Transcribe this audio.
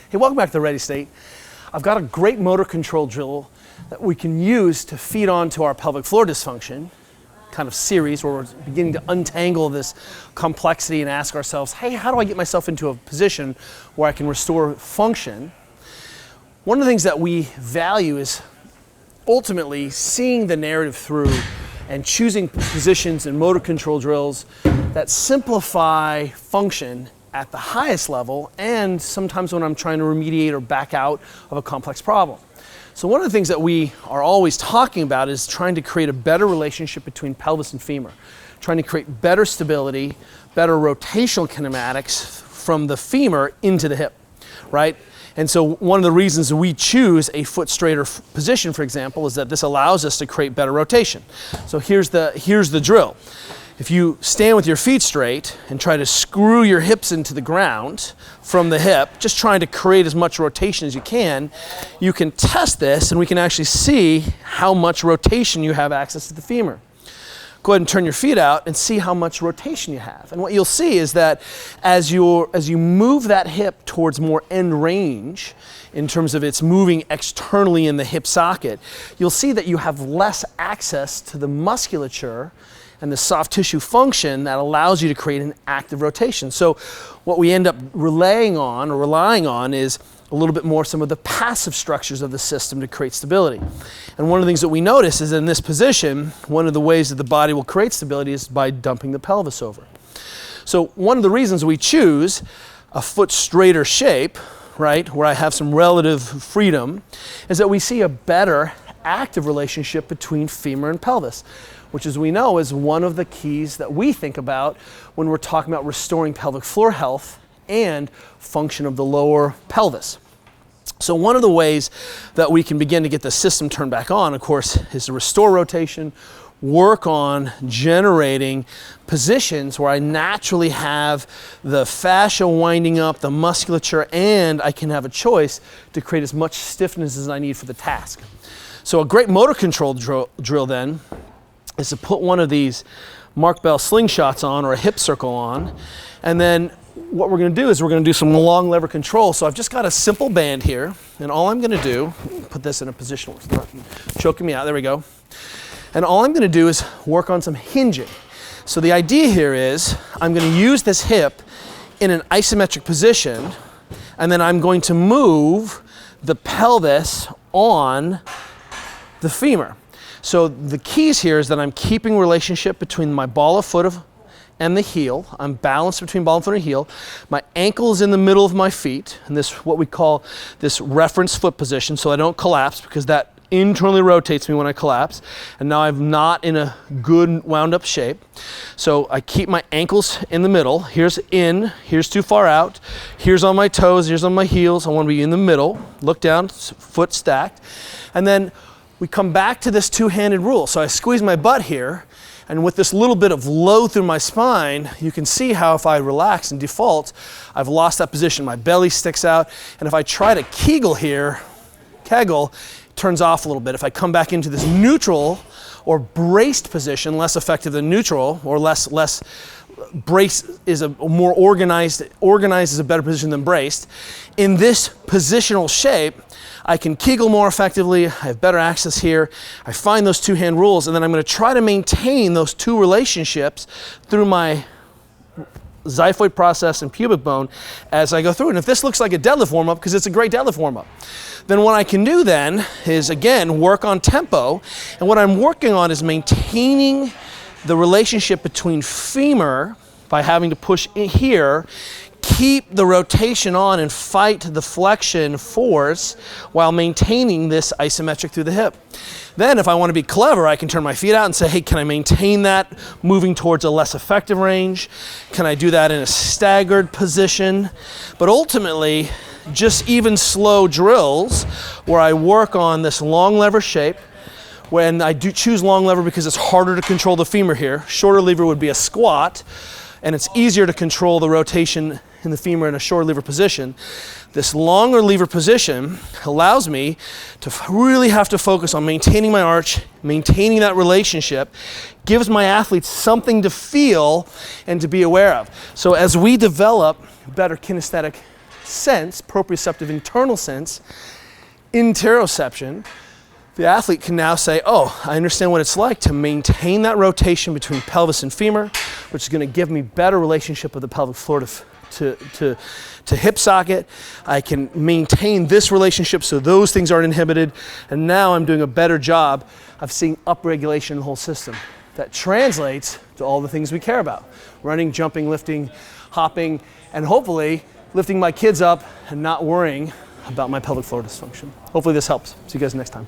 Hey, welcome back to the Ready State. I've got a great motor control drill that we can use to feed onto our pelvic floor dysfunction kind of series where we're beginning to untangle this complexity and ask ourselves, hey, how do I get myself into a position where I can restore function? One of the things that we value is ultimately seeing the narrative through and choosing positions and motor control drills that simplify function at the highest level, and sometimes when I'm trying to remediate or back out of a complex problem. So one of the things that we are always talking about is trying to create a better relationship between pelvis and femur, trying to create better stability, better rotational kinematics from the femur into the hip, right? And so one of the reasons we choose a foot straighter position, for example, is that this allows us to create better rotation. So here's the drill. If you stand with your feet straight and try to screw your hips into the ground from the hip, just trying to create as much rotation as you can test this and we can actually see how much rotation you have access to the femur. Go ahead and turn your feet out and see how much rotation you have. And what you'll see is that as you move that hip towards more end range, in terms of it's moving externally in the hip socket, you'll see that you have less access to the musculature and the soft tissue function that allows you to create an active rotation. So what we end up relying on is a little bit more some of the passive structures of the system to create stability. And one of the things that we notice is in this position, one of the ways that the body will create stability is by dumping the pelvis over. So one of the reasons we choose a foot straighter shape, right, where I have some relative freedom, is that we see a better active relationship between femur and pelvis, which, as we know, is one of the keys that we think about when we're talking about restoring pelvic floor health and function of the lower pelvis. So one of the ways that we can begin to get the system turned back on, of course, is to restore rotation, work on generating positions where I naturally have the fascia winding up, the musculature, and I can have a choice to create as much stiffness as I need for the task. So a great motor control drill then is to put one of these Mark Bell slingshots on or a hip circle on, and then what we're going to do is we're going to do some long lever control. So I've just got a simple band here, and all I'm going to do, put this in a position where it's not choking me out, there we go. And all I'm going to do is work on some hinging. So the idea here is I'm going to use this hip in an isometric position, and then I'm going to move the pelvis on the femur. So the keys here is that I'm keeping relationship between my ball of foot and the heel. I'm balanced between ball and foot and heel. My ankle is in the middle of my feet, and this what we call this reference foot position, so I don't collapse because that internally rotates me when I collapse. And now I'm not in a good wound up shape. So I keep my ankles in the middle. Here's in, here's too far out. Here's on my toes, here's on my heels. I want to be in the middle. Look down, foot stacked. And then we come back to this two-handed rule. So I squeeze my butt here, and with this little bit of load through my spine, you can see how if I relax and default, I've lost that position. My belly sticks out, and if I try to Kegel here, it turns off a little bit. If I come back into this neutral or braced position, less effective than neutral, or less brace is a more organized is a better position than braced. In this positional shape, I can Kegel more effectively, I have better access here, I find those two-hand rules, and then I'm going to try to maintain those two relationships through my xiphoid process and pubic bone as I go through. And if this looks like a deadlift warm-up, because it's a great deadlift warm-up, then what I can do then is, again, work on tempo, and what I'm working on is maintaining the relationship between femur by having to push in here, keep the rotation on and fight the flexion force while maintaining this isometric through the hip. Then if I want to be clever, I can turn my feet out and say, hey, can I maintain that moving towards a less effective range? Can I do that in a staggered position? But ultimately, just even slow drills where I work on this long lever shape. When I do choose long lever because it's harder to control the femur here. Shorter lever would be a squat, and it's easier to control the rotation in the femur in a short lever position. This longer lever position allows me to really have to focus on maintaining my arch, maintaining that relationship, gives my athletes something to feel and to be aware of. So as we develop better kinesthetic sense, proprioceptive internal sense, interoception, the athlete can now say, oh, I understand what it's like to maintain that rotation between pelvis and femur, which is going to give me better relationship with the pelvic floor to hip socket. I can maintain this relationship so those things aren't inhibited. And now I'm doing a better job of seeing upregulation in the whole system. That translates to all the things we care about. Running, jumping, lifting, hopping, and hopefully lifting my kids up and not worrying about my pelvic floor dysfunction. Hopefully this helps. See you guys next time.